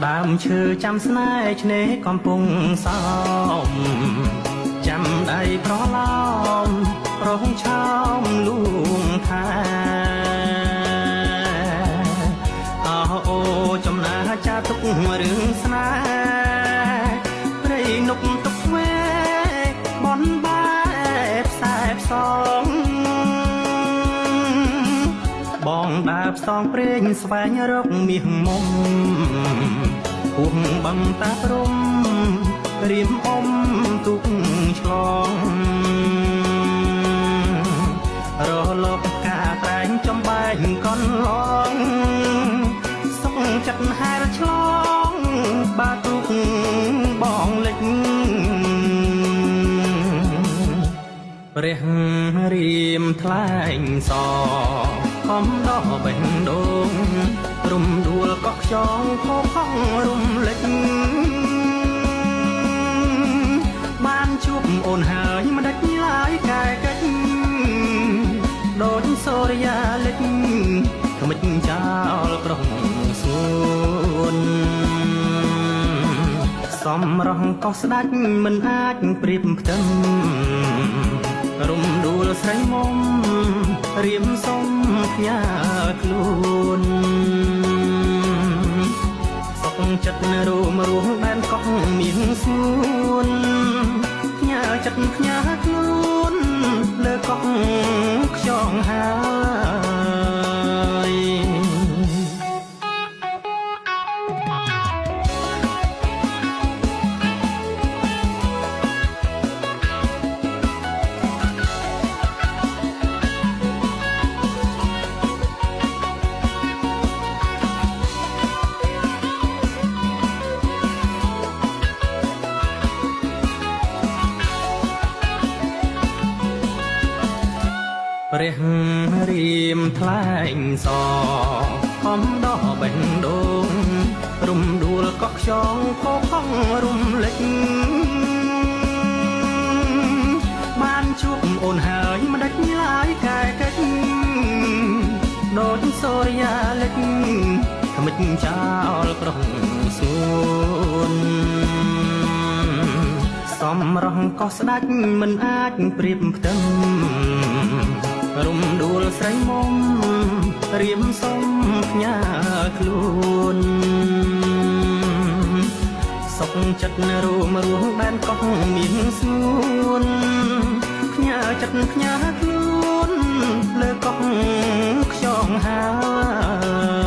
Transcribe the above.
ដើមឈើចាំស្នេហ៍ឆ្នេរកំពុងសោមចាំដៃប្រឡោមរងឆោមលួងថាអូចំណាចាទុករឿងស្នេហ៍ព្រៃនុកទុកវេបនបែបខ្សែផ្សងបងដើរផ្សងព្រេងស្វែងរកមាសមុំពុះបឹងតាព្រំរៀមអុំទុកឆ្លងរលកកាតែងចំបែកកនឡងសុកចិត្តហែរឆ្លងបាទុកបងលិចព្រះរៀមថ្លែងសខំដោះបេះដូងរំដួលកោះខ្យងខោខំរំលេចបានជួបអូនហើយមិនដាច់ឡើយកែកិច្ចដូចសូរិយាលិចខ្មិចចោលប្រុងស្ងួនសំរងកោះស្ដាច់មិនអាចប្រៀបផ្ទឹមរំដួលស្រីមុំរៀមសុំផ្ញើខ្លួនសុកចិត្តរួមដែនកោះមានស្ងួនផ្ញើចិត្តផ្ញើខ្លួនលើកោះខ្យងហើយព្រះរៀមថ្លែងសខំដោះបេះដូងរំដួលកោះខ្យងខោខំរំលេចបានជួបអូនហើយមិនដាច់ឡើយកែកិច្ចដូចសូរិយាលិចខ្មិចចោលប្រុងស្ងួនសំរងកោះស្ដាច់មិនអាចប្រៀបផ្ទឹមរំដួលស្រីមុំរៀមសុំផ្ញើខ្លួនសុកចិត្តរួមដែនកោះមានស្ងួនផ្ញើចិត្តផ្ញើខ្លួនលើកោះខ្យងហើយ